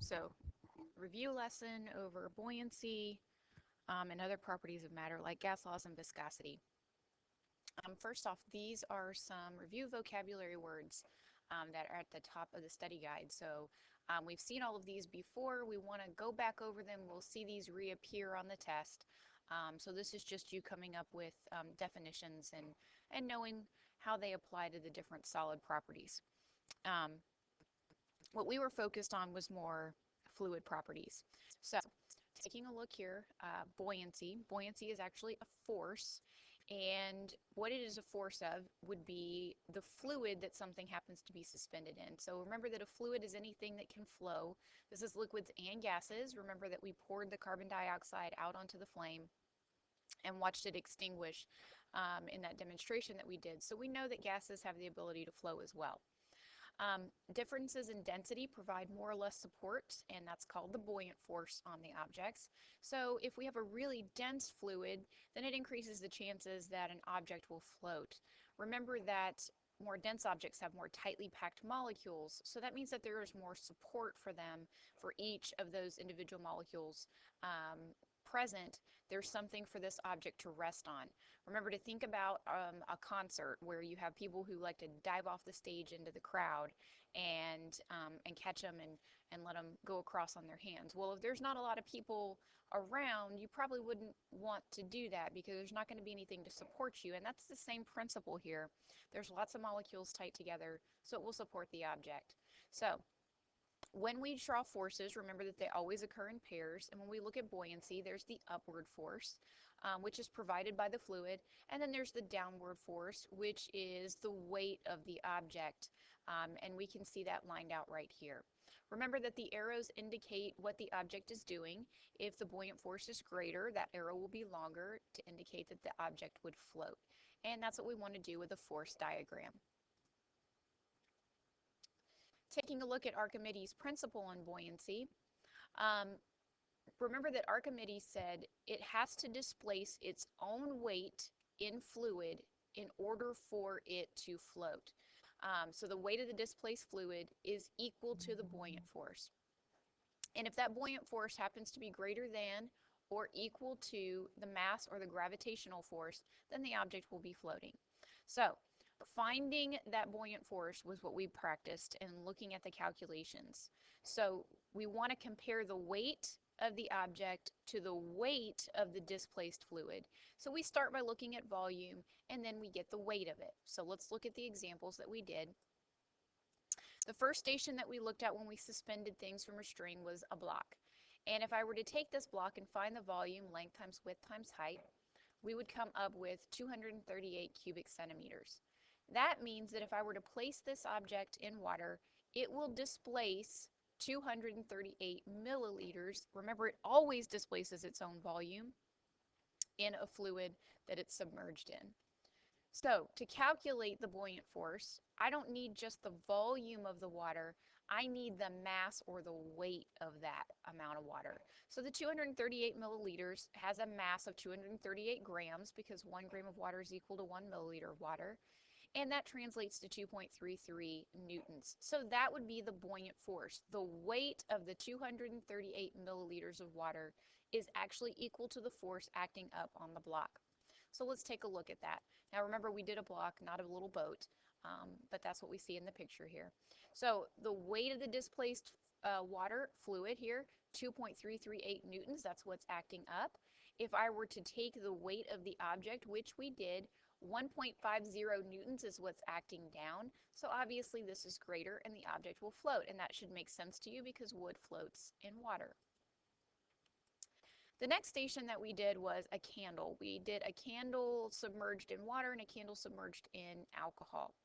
So, review lesson over buoyancy and other properties of matter like gas laws and viscosity. First off, these are some review vocabulary words that are at the top of the study guide. So, we've seen all of these before. We want to go back over them. We'll see these reappear on the test. So, this is just you coming up with definitions and knowing how they apply to the different solid properties. Um, what we were focused on was more fluid properties. So, taking a look here, buoyancy. Buoyancy is actually a force, and what it is a force of would be the fluid that something happens to be suspended in. So remember that a fluid is anything that can flow. This is liquids and gases. Remember that we poured the carbon dioxide out onto the flame and watched it extinguish in that demonstration that we did. So we know that gases have the ability to flow as well. Differences in density provide more or less support, and that's called the buoyant force on the objects. So if we have a really dense fluid, then it increases the chances that an object will float. Remember that more dense objects have more tightly packed molecules, so that means that there is more support for them for each of those individual molecules present. There's something for this object to rest on. Remember to think about a concert where you have people who like to dive off the stage into the crowd and catch them and let them go across on their hands. Well, if there's not a lot of people around, you probably wouldn't want to do that because there's not going to be anything to support you. And that's the same principle here. There's lots of molecules tight together, so it will support the object. So when we draw forces, remember that they always occur in pairs. And when we look at buoyancy, there's the upward force, which is provided by the fluid. And then there's the downward force, which is the weight of the object. And we can see that lined out right here. Remember that the arrows indicate what the object is doing. If the buoyant force is greater, that arrow will be longer to indicate that the object would float. And that's what we want to do with a force diagram. Taking a look at Archimedes' principle on buoyancy, um, remember that Archimedes said it has to displace its own weight in fluid in order for it to float. So the weight of the displaced fluid is equal to the buoyant force. And if that buoyant force happens to be greater than or equal to the mass or the gravitational force, then the object will be floating. So finding that buoyant force was what we practiced and looking at the calculations. So we want to compare the weight of the object to the weight of the displaced fluid. So we start by looking at volume and then we get the weight of it. So let's look at the examples that we did. The first station that we looked at when we suspended things from a string was a block. And if I were to take this block and find the volume, length times width times height, we would come up with 238 cubic centimeters. That means that if I were to place this object in water, it will displace 238 milliliters. Remember, it always displaces its own volume in a fluid that it's submerged in. So to calculate the buoyant force, I don't need just the volume of the water, I need the mass or the weight of that amount of water. So the 238 milliliters has a mass of 238 grams because 1 gram of water is equal to 1 milliliter of water. And that translates to 2.33 newtons. So that would be the buoyant force. The weight of the 238 milliliters of water is actually equal to the force acting up on the block. So let's take a look at that. Now remember, we did a block, not a little boat, but that's what we see in the picture here. So the weight of the displaced water fluid here, 2.338 newtons, that's what's acting up. If I were to take the weight of the object, which we did, 1.50 newtons is what's acting down. So obviously this is greater and the object will float, and that should make sense to you because wood floats in water. The next station that we did was a candle. We did a candle submerged in water and a candle submerged in alcohol.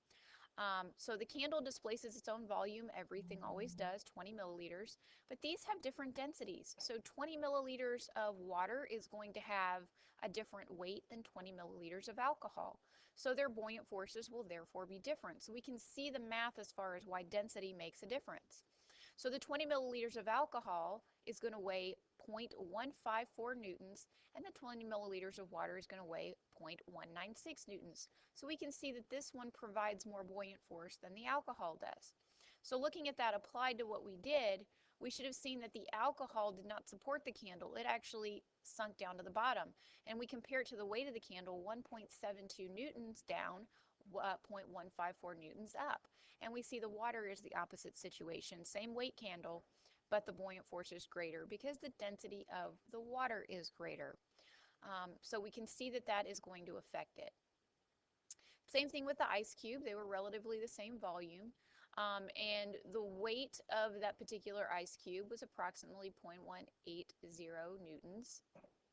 So the candle displaces its own volume, everything always does, 20 milliliters, but these have different densities. So 20 milliliters of water is going to have a different weight than 20 milliliters of alcohol. So their buoyant forces will therefore be different. So we can see the math as far as why density makes a difference. So the 20 milliliters of alcohol is going to weigh 0.154 newtons, and the 20 milliliters of water is going to weigh 0.196 newtons. So we can see that this one provides more buoyant force than the alcohol does. So looking at that applied to what we did, we should have seen that the alcohol did not support the candle. It actually sunk down to the bottom. And we compare it to the weight of the candle, 1.72 newtons down, 0.154 newtons up. And we see the water is the opposite situation. Same weight candle, but the buoyant force is greater because the density of the water is greater. So we can see that that is going to affect it. Same thing with the ice cube. They were relatively the same volume. And the weight of that particular ice cube was approximately 0.180 newtons.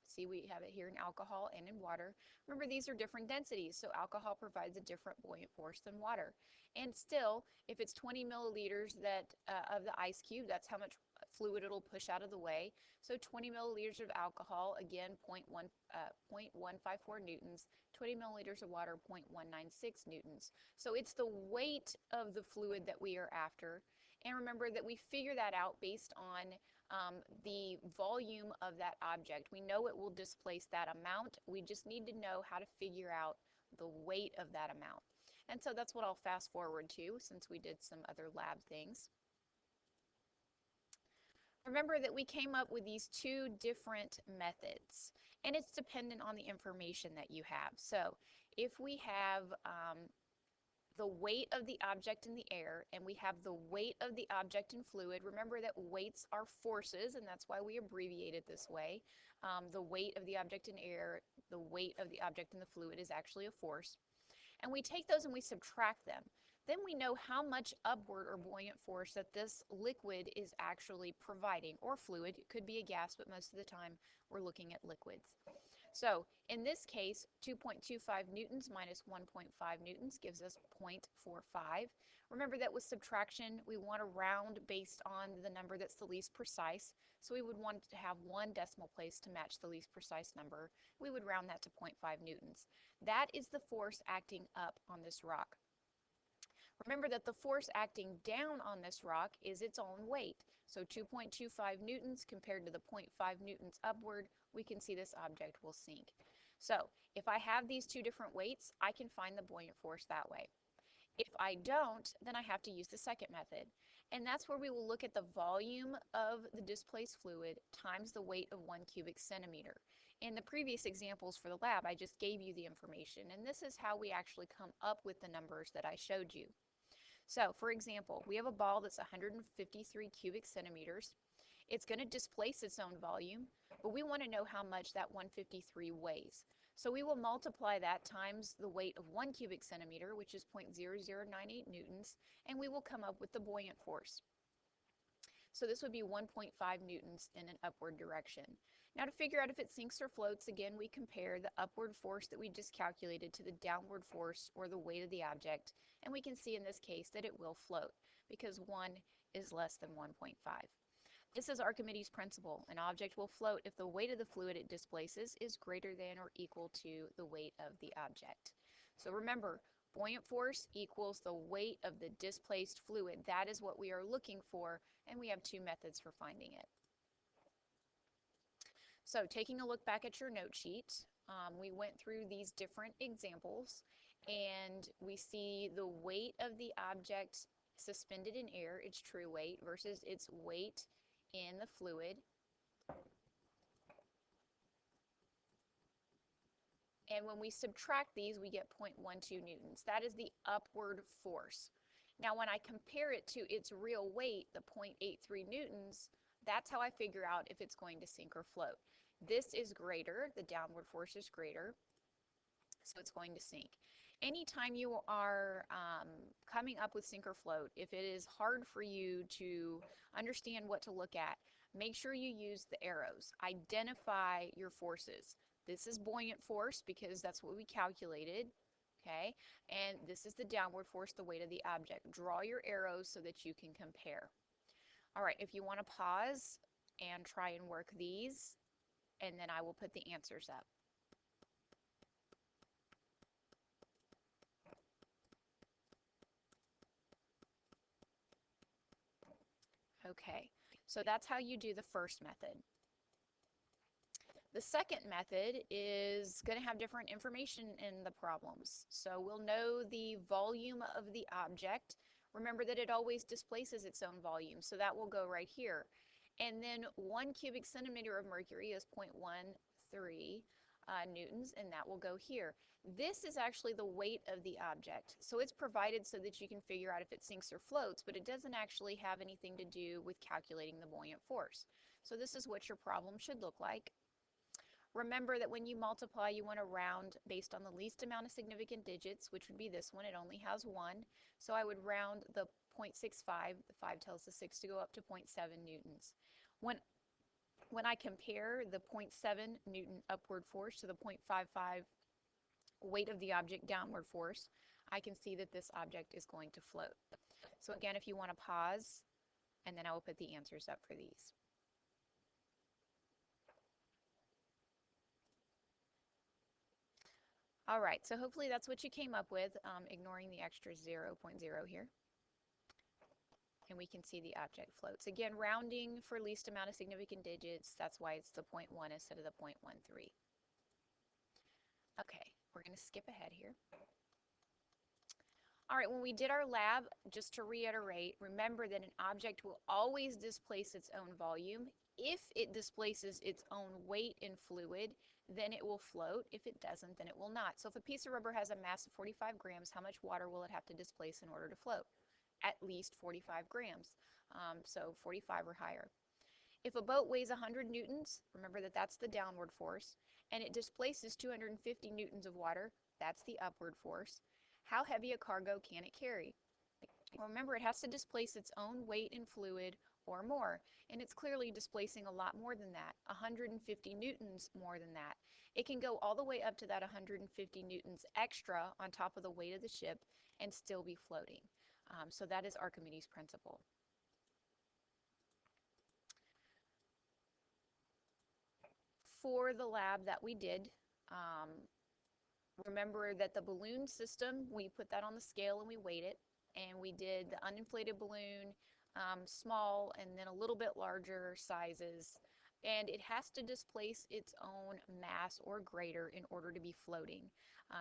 See, we have it here in alcohol and in water. Remember, these are different densities, so alcohol provides a different buoyant force than water. And still, if it's 20 milliliters of the ice cube, that's how much fluid it'll push out of the way. So 20 milliliters of alcohol, again, 0.154 newtons. 20 milliliters of water, 0.196 newtons. So it's the weight of the fluid that we are after. And remember that we figure that out based on the volume of that object. We know it will displace that amount. We just need to know how to figure out the weight of that amount. And so that's what I'll fast forward to since we did some other lab things. Remember that we came up with these two different methods, and it's dependent on the information that you have. So if we have the weight of the object in the air, and we have the weight of the object in fluid. Remember that weights are forces, and that's why we abbreviate it this way. The weight of the object in air, the weight of the object in the fluid is actually a force. And we take those and we subtract them. Then we know how much upward or buoyant force that this liquid is actually providing, or fluid. It could be a gas, but most of the time we're looking at liquids. So in this case, 2.25 newtons minus 1.5 newtons gives us 0.45. Remember that with subtraction, we want to round based on the number that's the least precise. So we would want to have one decimal place to match the least precise number. We would round that to 0.5 newtons. That is the force acting up on this rock. Remember that the force acting down on this rock is its own weight. So 2.25 newtons compared to the 0.5 newtons upward, we can see this object will sink. So if I have these two different weights, I can find the buoyant force that way. If I don't, then I have to use the second method. And that's where we will look at the volume of the displaced fluid times the weight of 1 cubic centimeter. In the previous examples for the lab, I just gave you the information, and this is how we actually come up with the numbers that I showed you. So, for example, we have a ball that's 153 cubic centimeters. It's going to displace its own volume, but we want to know how much that 153 weighs. So we will multiply that times the weight of 1 cubic centimeter, which is 0.0098 newtons, and we will come up with the buoyant force. So this would be 1.5 newtons in an upward direction. Now to figure out if it sinks or floats, again, we compare the upward force that we just calculated to the downward force, or the weight of the object, and we can see in this case that it will float because 1 is less than 1.5. This is Archimedes' principle. An object will float if the weight of the fluid it displaces is greater than or equal to the weight of the object. So remember, buoyant force equals the weight of the displaced fluid. That is what we are looking for, and we have two methods for finding it. So taking a look back at your note sheet, we went through these different examples, and we see the weight of the object suspended in air, its true weight, versus its weight in the fluid. And when we subtract these, we get 0.12 newtons. That is the upward force. Now, when I compare it to its real weight, the 0.83 newtons, that's how I figure out if it's going to sink or float. This is greater, the downward force is greater, so it's going to sink. Anytime you are coming up with sink or float, if it is hard for you to understand what to look at, make sure you use the arrows. Identify your forces. This is buoyant force because that's what we calculated, okay? And this is the downward force, the weight of the object. Draw your arrows so that you can compare. All right, if you want to pause and try and work these, and then I will put the answers up. Okay, so that's how you do the first method. The second method is going to have different information in the problems. So we'll know the volume of the object. Remember that it always displaces its own volume, so that will go right here. And then 1 cubic centimeter of mercury is 0.13 newtons, and that will go here. This is actually the weight of the object. So it's provided so that you can figure out if it sinks or floats, but it doesn't actually have anything to do with calculating the buoyant force. So this is what your problem should look like. Remember that when you multiply, you want to round based on the least amount of significant digits, which would be this one. It only has 1. So I would round the 0.65, the 5 tells the 6 to go up to 0.7 newtons. When I compare the 0.7 Newton upward force to the 0.55 weight of the object downward force, I can see that this object is going to float. So again, if you want to pause, and then I will put the answers up for these. All right, so hopefully that's what you came up with, ignoring the extra 0.0 here. And we can see the object floats. Again, rounding for least amount of significant digits, that's why it's the 0.1 instead of the 0.13. Okay, we're going to skip ahead here. All right, when we did our lab, just to reiterate, remember that an object will always displace its own volume. If it displaces its own weight in fluid, then it will float. If it doesn't, then it will not. So if a piece of rubber has a mass of 45 grams, how much water will it have to displace in order to float? At least 45 grams, so 45 or higher. If a boat weighs 100 newtons, remember that that's the downward force, and it displaces 250 newtons of water, that's the upward force. How heavy a cargo can it carry? Well, remember, it has to displace its own weight in fluid or more, and it's clearly displacing a lot more than that, 150 newtons more than that. It can go all the way up to that 150 newtons extra on top of the weight of the ship and still be floating. So that is Archimedes' principle. For the lab that we did, remember that the balloon system, we put that on the scale and we weighed it, and we did the uninflated balloon, small and then a little bit larger sizes, and it has to displace its own mass or greater in order to be floating.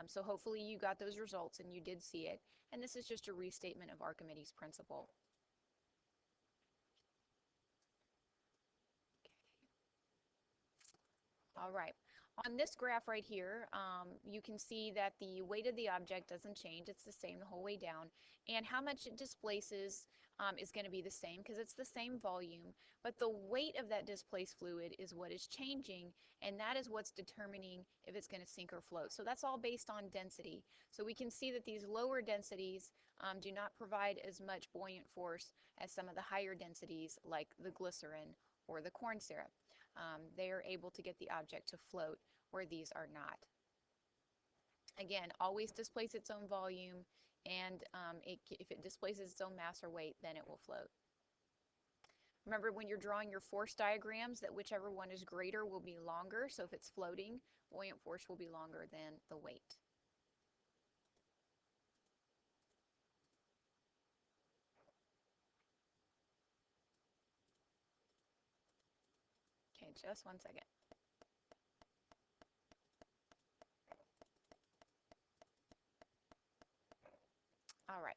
So hopefully you got those results and you did see it, and this is just a restatement of Archimedes' principle. All right. On this graph right here, you can see that the weight of the object doesn't change. It's the same the whole way down. And how much it displaces is going to be the same because it's the same volume. But the weight of that displaced fluid is what is changing, and that is what's determining if it's going to sink or float. So that's all based on density. So we can see that these lower densities do not provide as much buoyant force as some of the higher densities like the glycerin or the corn syrup. They are able to get the object to float where these are not. Again, always displace its own volume, and if it displaces its own mass or weight, then it will float. Remember when you're drawing your force diagrams that whichever one is greater will be longer, so if it's floating, buoyant force will be longer than the weight. Okay, just one second. All right.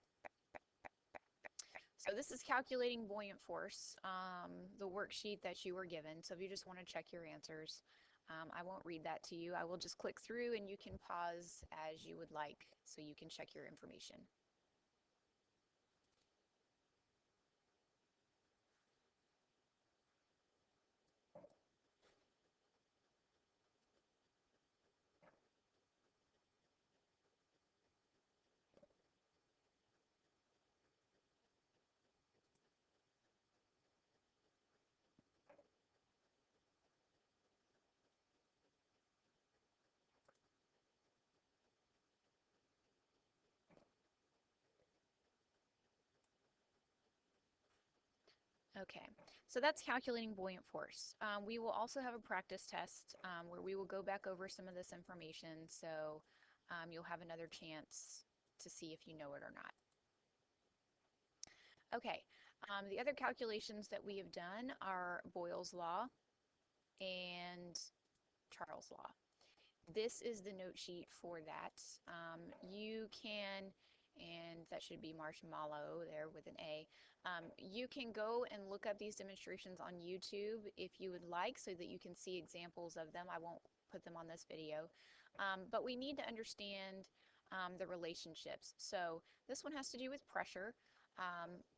So this is calculating buoyant force, the worksheet that you were given. So if you just want to check your answers, I won't read that to you. I will just click through and you can pause as you would like so you can check your information. Okay, so that's calculating buoyant force. We will also have a practice test where we will go back over some of this information, so you'll have another chance to see if you know it or not. Okay, the other calculations that we have done are Boyle's law and Charles' law. This is the note sheet for that. You can and that should be marshmallow there with an A. You can go and look up these demonstrations on YouTube if you would like so that you can see examples of them. I won't put them on this video. But we need to understand the relationships. So this one has to do with pressure.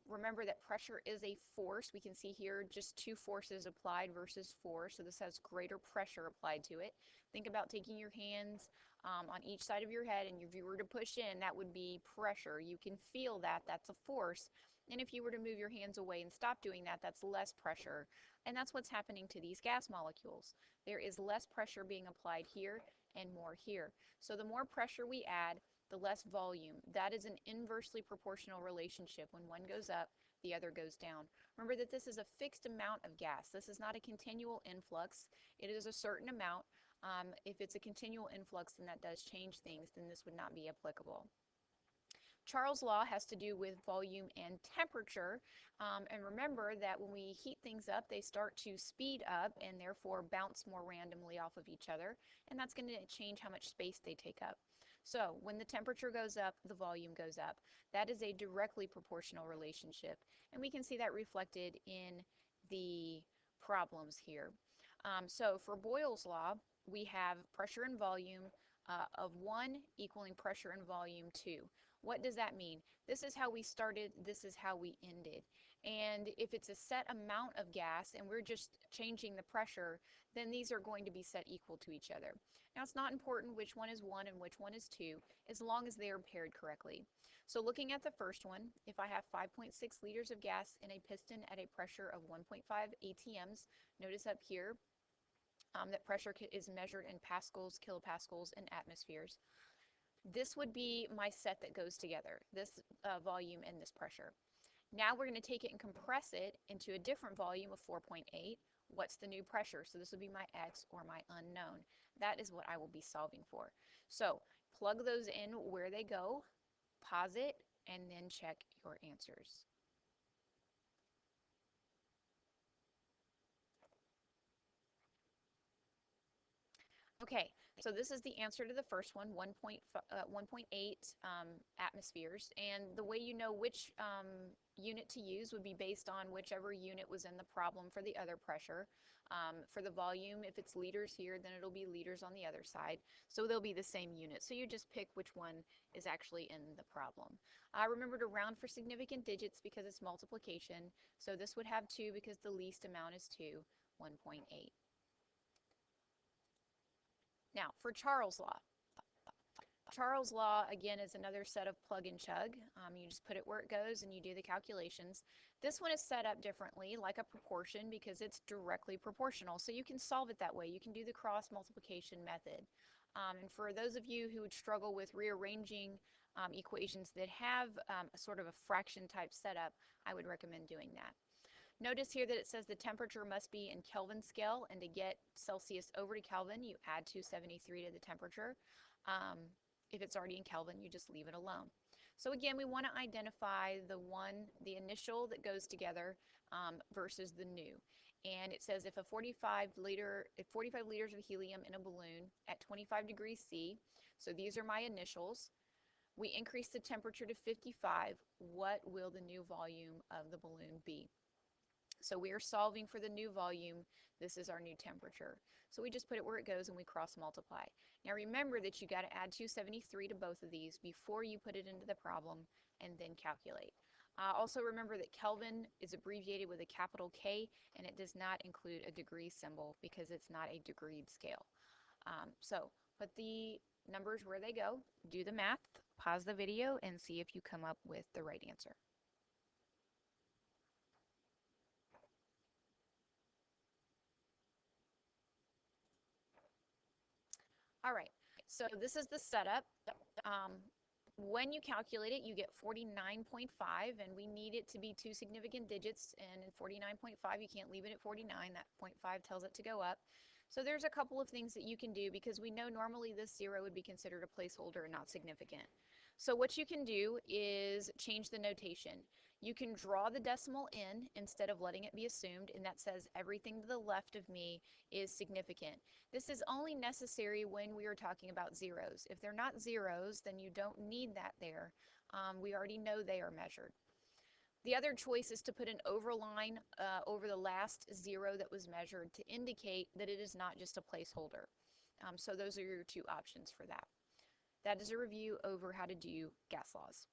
Remember that pressure is a force. We can see here just two forces applied versus four, so this has greater pressure applied to it. Think about taking your hands on each side of your head, and if you were to push in, that would be pressure. You can feel that, that's a force. And if you were to move your hands away and stop doing that, that's less pressure. And that's what's happening to these gas molecules. There is less pressure being applied here and more here. So the more pressure we add, the less volume. That is an inversely proportional relationship. When one goes up, the other goes down. Remember that this is a fixed amount of gas. This is not a continual influx. It is a certain amount. If it's a continual influx, then that does change things, then this would not be applicable. Charles' law has to do with volume and temperature. And remember that when we heat things up, they start to speed up and therefore bounce more randomly off of each other. And that's going to change how much space they take up. So when the temperature goes up, the volume goes up. That is a directly proportional relationship. And we can see that reflected in the problems here. So for Boyle's law, we have pressure and volume of 1 equaling pressure and volume 2. What does that mean? This is how we started, this is how we ended. And if it's a set amount of gas and we're just changing the pressure, then these are going to be set equal to each other. Now it's not important which one is 1 and which one is 2, as long as they are paired correctly. So looking at the first one, if I have 5.6 liters of gas in a piston at a pressure of 1.5 atms, notice up here that pressure is measured in pascals, kilopascals, and atmospheres. This would be my set that goes together, this volume and this pressure. Now we're going to take it and compress it into a different volume of 4.8. What's the new pressure? So this would be my X or my unknown. That is what I will be solving for. So plug those in where they go, pause it, and then check your answers. Okay, so this is the answer to the first one, 1.8 atmospheres. And the way you know which unit to use would be based on whichever unit was in the problem for the other pressure. For the volume, if it's liters here, then it'll be liters on the other side. So they'll be the same unit. So you just pick which one is actually in the problem. Remember to round for significant digits because it's multiplication. So this would have 2 because the least amount is 2, 1.8. Now, for Charles' law. Charles' law, again, is another set of plug and chug. You just put it where it goes and you do the calculations. This one is set up differently, like a proportion, because it's directly proportional. So you can solve it that way. You can do the cross multiplication method. And for those of you who would struggle with rearranging equations that have a sort of a fraction type setup, I would recommend doing that. Notice here that it says the temperature must be in Kelvin scale, and to get Celsius over to Kelvin, you add 273 to the temperature. If it's already in Kelvin, you just leave it alone. So again, we want to identify the initial that goes together versus the new. And it says if 45 liters of helium in a balloon at 25 degrees C, so these are my initials, we increase the temperature to 55, what will the new volume of the balloon be? So we are solving for the new volume. This is our new temperature. So we just put it where it goes and we cross multiply. Now remember that you got to add 273 to both of these before you put it into the problem and then calculate. Also remember that Kelvin is abbreviated with a capital K and it does not include a degree symbol because it's not a degreed scale. So put the numbers where they go, do the math, pause the video, and see if you come up with the right answer. All right, so this is the setup. When you calculate it, you get 49.5, and we need it to be 2 significant digits, and in 49.5, you can't leave it at 49. That 0.5 tells it to go up. So there's a couple of things that you can do because we know normally this 0 would be considered a placeholder and not significant. So what you can do is change the notation. You can draw the decimal in instead of letting it be assumed, and that says everything to the left of me is significant. This is only necessary when we are talking about zeros. If they're not zeros, then you don't need that there. We already know they are measured. The other choice is to put an overline over the last zero that was measured to indicate that it is not just a placeholder. So those are your two options for that. That is a review over how to do gas laws.